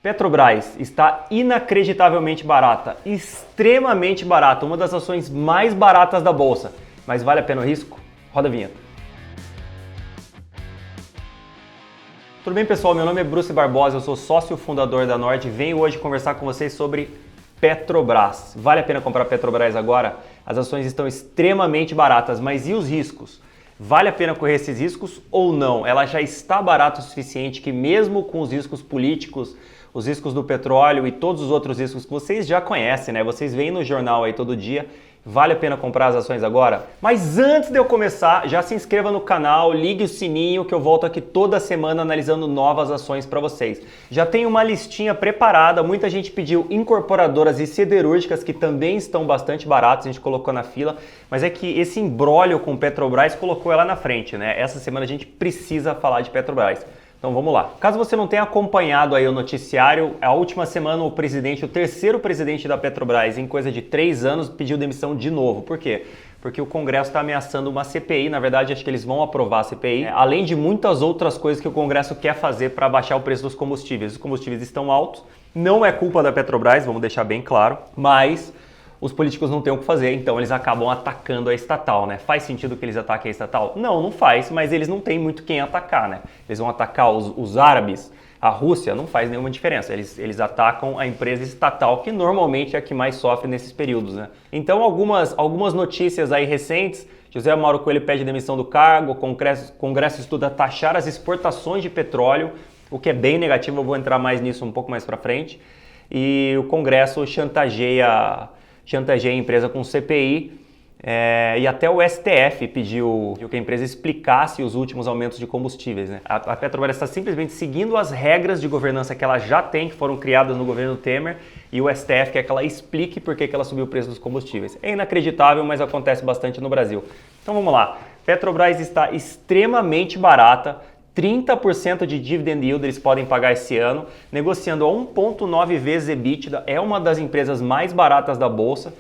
Petrobras está inacreditavelmente barata, extremamente barata, uma das ações mais baratas da bolsa. Mas vale a pena o risco? Roda a vinheta. Tudo bem, pessoal? Meu nome é Bruce Barbosa, eu sou sócio fundador da Nord e venho hoje conversar com vocês sobre Petrobras. Vale a pena comprar Petrobras agora? As ações estão extremamente baratas, mas e os riscos? Vale a pena correr esses riscos ou não? Ela já está barata o suficiente que mesmo com os riscos políticos, os riscos do petróleo e todos os outros riscos que vocês já conhecem, né? Vocês veem no jornal aí todo dia. Vale a pena comprar as ações agora? Mas antes de eu começar, já se inscreva no canal, ligue o sininho que eu volto aqui toda semana analisando novas ações para vocês. Já tem uma listinha preparada, muita gente pediu incorporadoras e siderúrgicas que também estão bastante baratas, a gente colocou na fila, mas é que esse imbróglio com Petrobras colocou ela na frente, né? Essa semana a gente precisa falar de Petrobras. Então vamos lá. Caso você não tenha acompanhado aí o noticiário, a última semana o terceiro presidente da Petrobras, em coisa de 3 anos, pediu demissão de novo. Por quê? Porque o Congresso está ameaçando uma CPI, na verdade acho que eles vão aprovar a CPI, além de muitas outras coisas que o Congresso quer fazer para baixar o preço dos combustíveis. Os combustíveis estão altos, não é culpa da Petrobras, vamos deixar bem claro, mas os políticos não têm o que fazer, então eles acabam atacando a estatal, né? Faz sentido que eles ataquem a estatal? Não, não faz, mas eles não têm muito quem atacar, né? Eles vão atacar os árabes, a Rússia, não faz nenhuma diferença. Eles atacam a empresa estatal, que normalmente é a que mais sofre nesses períodos, né? Então, algumas notícias aí recentes: José Mauro Coelho pede demissão do cargo, o Congresso estuda taxar as exportações de petróleo, o que é bem negativo, eu vou entrar mais nisso um pouco mais para frente. E o Congresso chantageia a empresa com CPI e até o STF pediu que a empresa explicasse os últimos aumentos de combustíveis, né? A Petrobras está simplesmente seguindo as regras de governança que ela já tem, que foram criadas no governo Temer, e o STF quer que ela explique por que ela subiu o preço dos combustíveis. É inacreditável, mas acontece bastante no Brasil. Então vamos lá. Petrobras está extremamente barata, 30% de dividend yield eles podem pagar esse ano, negociando a 1,9 vezes EBITDA, é uma das empresas mais baratas da bolsa.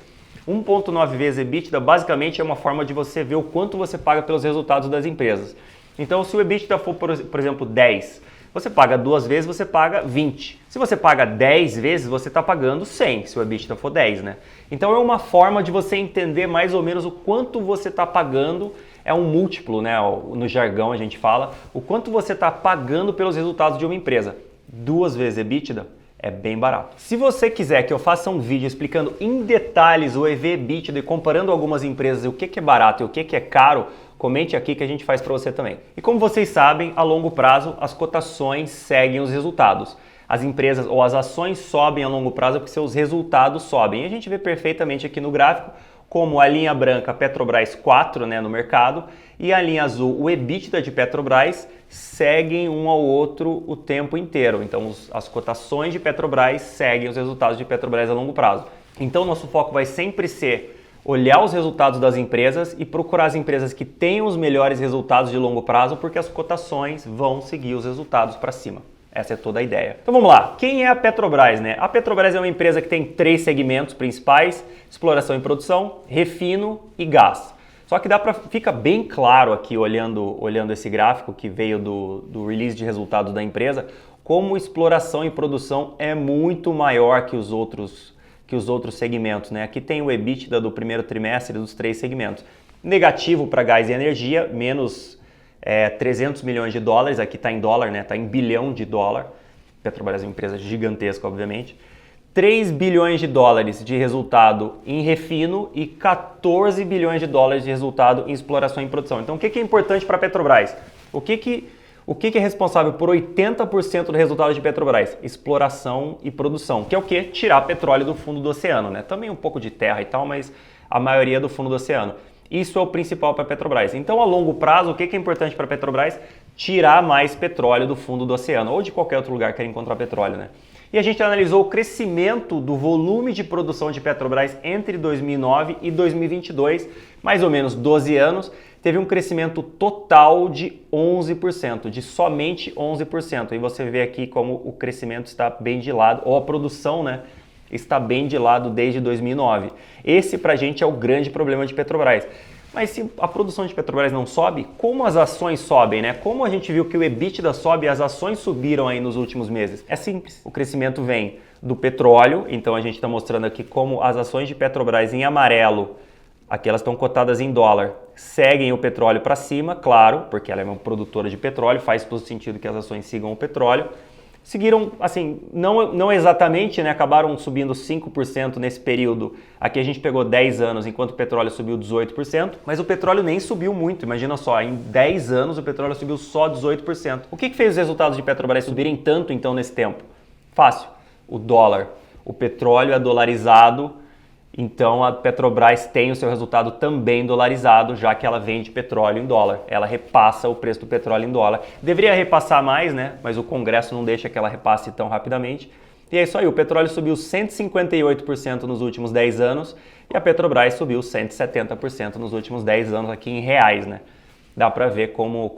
1,9 vezes EBITDA basicamente é uma forma de você ver o quanto você paga pelos resultados das empresas. Então, se o EBITDA for, por exemplo, 10, você paga 2 vezes, você paga 20. Se você paga 10 vezes, você está pagando 100, se o EBITDA for 10, né? Então, é uma forma de você entender mais ou menos o quanto você está pagando. É um múltiplo, né? No jargão a gente fala, o quanto você está pagando pelos resultados de uma empresa. 2 vezes EBITDA é bem barato. Se você quiser que eu faça um vídeo explicando em detalhes o EV/EBITDA e comparando algumas empresas, o que é barato e o que é caro, comente aqui que a gente faz para você também. E como vocês sabem, a longo prazo as cotações seguem os resultados. As empresas ou as ações sobem a longo prazo porque seus resultados sobem. E a gente vê perfeitamente aqui no gráfico como a linha branca Petrobras 4, né, no mercado, e a linha azul, o EBITDA de Petrobras, seguem um ao outro o tempo inteiro. Então, as cotações de Petrobras seguem os resultados de Petrobras a longo prazo. Então, nosso foco vai sempre ser olhar os resultados das empresas e procurar as empresas que tenham os melhores resultados de longo prazo, porque as cotações vão seguir os resultados para cima. Essa é toda a ideia. Então vamos lá. Quem é a Petrobras, né? A Petrobras é uma empresa que tem 3 segmentos principais: exploração e produção, refino e gás. Só que fica bem claro aqui, olhando esse gráfico que veio do release de resultados da empresa, como exploração e produção é muito maior que os outros segmentos, né? Aqui tem o EBITDA do primeiro trimestre dos 3 segmentos. Negativo para gás e energia, menos 300 milhões de dólares, aqui está em dólar, né? Está em bilhão de dólar. Petrobras é uma empresa gigantesca, obviamente. 3 bilhões de dólares de resultado em refino e 14 bilhões de dólares de resultado em exploração e produção. Então, o que é importante para a Petrobras? O que é responsável por 80% do resultado de Petrobras? Exploração e produção, que é o quê? Tirar petróleo do fundo do oceano, né? Também um pouco de terra e tal, mas a maioria do fundo do oceano. Isso é o principal para a Petrobras. Então, a longo prazo, o que é importante para a Petrobras? Tirar mais petróleo do fundo do oceano ou de qualquer outro lugar que queira encontrar petróleo, né? E a gente analisou o crescimento do volume de produção de Petrobras entre 2009 e 2022, mais ou menos 12 anos, teve um crescimento total de 11%, de somente 11%. E você vê aqui como o crescimento está bem de lado, ou a produção, né, está bem de lado desde 2009. Esse, pra gente, é o grande problema de Petrobras. Mas se a produção de Petrobras não sobe, como as ações sobem, né? Como a gente viu que o EBITDA sobe e as ações subiram aí nos últimos meses? É simples. O crescimento vem do petróleo, então a gente está mostrando aqui como as ações de Petrobras em amarelo, aqui elas estão cotadas em dólar, seguem o petróleo para cima, claro, porque ela é uma produtora de petróleo, faz todo sentido que as ações sigam o petróleo. Seguiram, assim, não exatamente, né? Acabaram subindo 5% nesse período. Aqui a gente pegou 10 anos, enquanto o petróleo subiu 18%, mas o petróleo nem subiu muito. Imagina só, em 10 anos o petróleo subiu só 18%. O que fez os resultados de Petrobras subirem tanto, então, nesse tempo? Fácil, o dólar. O petróleo é dolarizado, então a Petrobras tem o seu resultado também dolarizado, já que ela vende petróleo em dólar. Ela repassa o preço do petróleo em dólar. Deveria repassar mais, né? Mas o Congresso não deixa que ela repasse tão rapidamente. E é isso aí, o petróleo subiu 158% nos últimos 10 anos e a Petrobras subiu 170% nos últimos 10 anos aqui em reais, né? Dá para ver como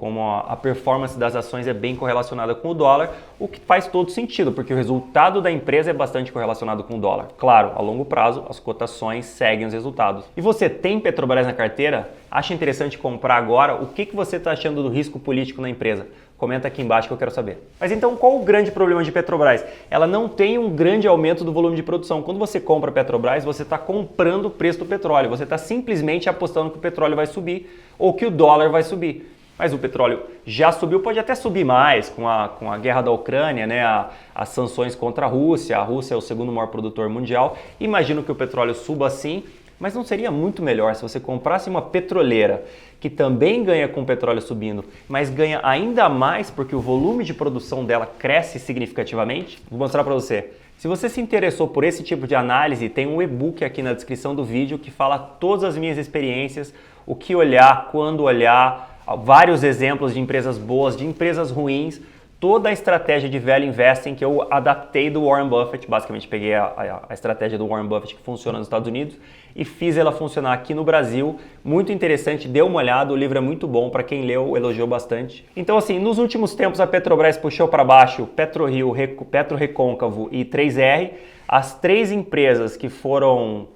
a performance das ações é bem correlacionada com o dólar, o que faz todo sentido, porque o resultado da empresa é bastante correlacionado com o dólar. Claro, a longo prazo, as cotações seguem os resultados. E você tem Petrobras na carteira? Acha interessante comprar agora? O que você está achando do risco político na empresa? Comenta aqui embaixo que eu quero saber. Mas então qual o grande problema de Petrobras? Ela não tem um grande aumento do volume de produção. Quando você compra Petrobras, você está comprando o preço do petróleo. Você está simplesmente apostando que o petróleo vai subir ou que o dólar vai subir. Mas o petróleo já subiu, pode até subir mais com a guerra da Ucrânia, né? As sanções contra a Rússia. A Rússia é o segundo maior produtor mundial. Imagino que o petróleo suba assim. Mas não seria muito melhor se você comprasse uma petroleira que também ganha com o petróleo subindo, mas ganha ainda mais porque o volume de produção dela cresce significativamente? Vou mostrar para você. Se você se interessou por esse tipo de análise, tem um e-book aqui na descrição do vídeo que fala todas as minhas experiências, o que olhar, quando olhar, vários exemplos de empresas boas, de empresas ruins, toda a estratégia de value investing que eu adaptei do Warren Buffett, basicamente peguei a estratégia do Warren Buffett que funciona nos Estados Unidos e fiz ela funcionar aqui no Brasil. Muito interessante, dê uma olhada, o livro é muito bom, para quem leu, elogiou bastante. Então assim, nos últimos tempos a Petrobras puxou para baixo PetroRio, PetroRecôncavo e 3R, as três empresas que foram...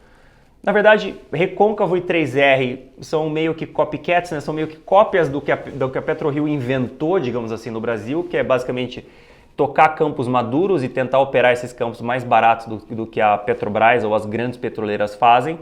Na verdade, Recôncavo e 3R são meio que copycats, né? São meio que cópias do que a PetroRio inventou, digamos assim, no Brasil, que é basicamente tocar campos maduros e tentar operar esses campos mais baratos do que a Petrobras ou as grandes petroleiras fazem.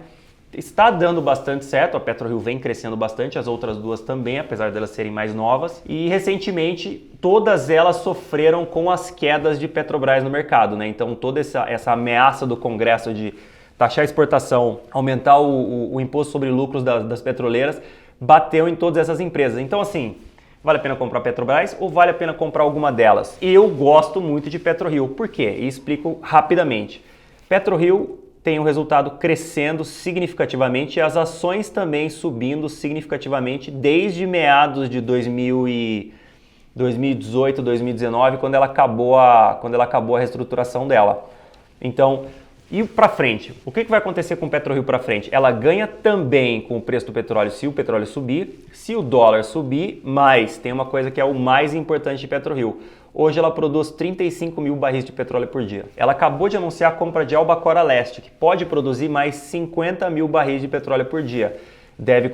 Está dando bastante certo, a PetroRio vem crescendo bastante, as outras duas também, apesar delas serem mais novas. E recentemente, todas elas sofreram com as quedas de Petrobras no mercado, né? Então toda essa ameaça do Congresso de taxar a exportação, aumentar o imposto sobre lucros das petroleiras, bateu em todas essas empresas. Então assim, vale a pena comprar Petrobras ou vale a pena comprar alguma delas? Eu gosto muito de PetroRio. Por quê? E explico rapidamente. PetroRio tem um resultado crescendo significativamente e as ações também subindo significativamente desde meados de 2018, 2019, quando ela acabou a reestruturação dela. Então, e para frente, o que vai acontecer com o PetroRio para frente? Ela ganha também com o preço do petróleo se o petróleo subir, se o dólar subir, mas tem uma coisa que é o mais importante de PetroRio. Hoje ela produz 35 mil barris de petróleo por dia. Ela acabou de anunciar a compra de Albacora Leste, que pode produzir mais 50 mil barris de petróleo por dia. Deve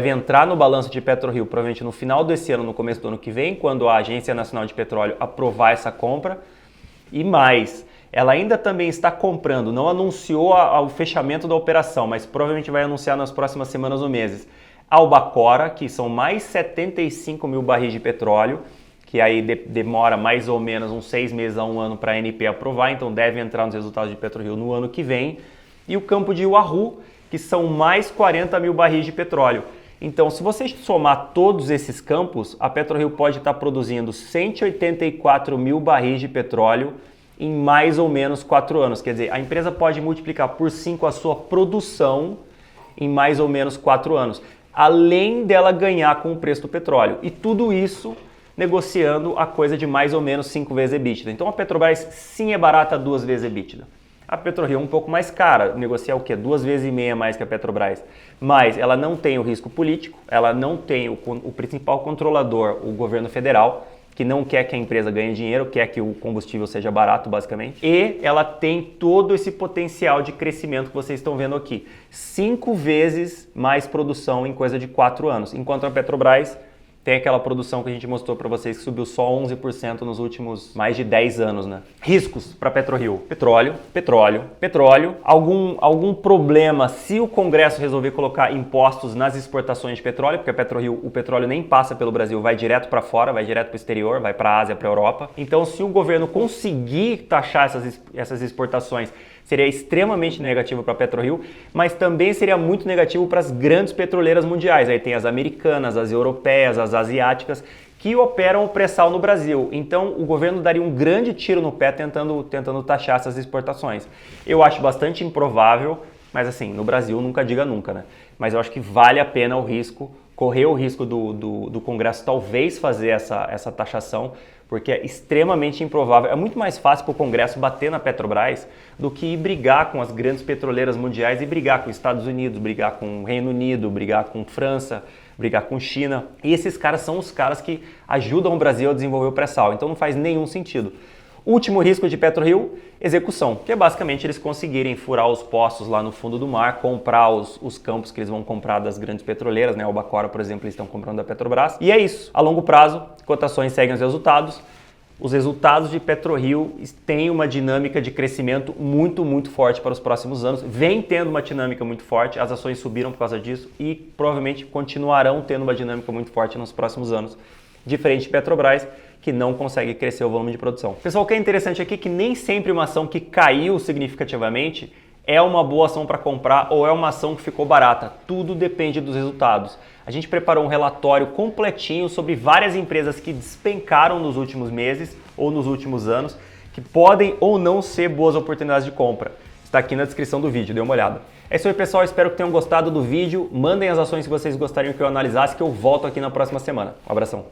entrar no balanço de PetroRio provavelmente no final desse ano, no começo do ano que vem, quando a Agência Nacional de Petróleo aprovar essa compra. E mais, ela ainda também está comprando, não anunciou o fechamento da operação, mas provavelmente vai anunciar nas próximas semanas ou meses. Albacora, que são mais 75 mil barris de petróleo, que aí demora mais ou menos uns 6 meses a 1 ano para a ANP aprovar, então deve entrar nos resultados de PetroRio no ano que vem. E o campo de Wahoo, que são mais 40 mil barris de petróleo. Então, se você somar todos esses campos, a PetroRio pode estar produzindo 184 mil barris de petróleo em mais ou menos 4 anos. Quer dizer, a empresa pode multiplicar por 5 a sua produção em mais ou menos 4 anos, além dela ganhar com o preço do petróleo. E tudo isso negociando a coisa de mais ou menos 5 vezes EBITDA. Então a Petrobras sim é barata 2 vezes EBITDA. A PetroRio é um pouco mais cara, negocia o quê? 2,5 vezes mais que a Petrobras. Mas ela não tem o risco político, ela não tem o principal controlador, o governo federal, que não quer que a empresa ganhe dinheiro, quer que o combustível seja barato, basicamente. E ela tem todo esse potencial de crescimento que vocês estão vendo aqui. 5 vezes mais produção em coisa de 4 anos. Enquanto a Petrobras tem aquela produção que a gente mostrou para vocês que subiu só 11% nos últimos mais de 10 anos, né? Riscos para PetroRio. Petróleo. Algum problema se o Congresso resolver colocar impostos nas exportações de petróleo, porque a PetroRio, o petróleo nem passa pelo Brasil, vai direto para fora, vai direto para o exterior, vai para a Ásia, para a Europa. Então, se o governo conseguir taxar essas exportações, seria extremamente negativo para a PetroRio, mas também seria muito negativo para as grandes petroleiras mundiais. Aí tem as americanas, as europeias, as asiáticas, que operam o pré-sal no Brasil. Então, o governo daria um grande tiro no pé tentando taxar essas exportações. Eu acho bastante improvável, mas assim, no Brasil nunca diga nunca, né? Mas eu acho que vale a pena o risco, correr o risco do Congresso talvez fazer essa taxação, porque é extremamente improvável. É muito mais fácil para o Congresso bater na Petrobras do que ir brigar com as grandes petroleiras mundiais e brigar com os Estados Unidos, brigar com o Reino Unido, brigar com França, brigar com China. E esses caras são os caras que ajudam o Brasil a desenvolver o pré-sal. Então não faz nenhum sentido. Último risco de PetroRio, execução, que é basicamente eles conseguirem furar os poços lá no fundo do mar, comprar os campos que eles vão comprar das grandes petroleiras, né? O Albacora, por exemplo, eles estão comprando da Petrobras. E é isso. A longo prazo, cotações seguem os resultados. Os resultados de PetroRio têm uma dinâmica de crescimento muito, muito forte para os próximos anos. Vem tendo uma dinâmica muito forte, as ações subiram por causa disso e provavelmente continuarão tendo uma dinâmica muito forte nos próximos anos. Diferente de Petrobras, que não consegue crescer o volume de produção. Pessoal, o que é interessante aqui é que nem sempre uma ação que caiu significativamente é uma boa ação para comprar ou é uma ação que ficou barata. Tudo depende dos resultados. A gente preparou um relatório completinho sobre várias empresas que despencaram nos últimos meses ou nos últimos anos, que podem ou não ser boas oportunidades de compra. Está aqui na descrição do vídeo, dê uma olhada. É isso aí, pessoal. Espero que tenham gostado do vídeo. Mandem as ações que vocês gostariam que eu analisasse, que eu volto aqui na próxima semana. Um abração.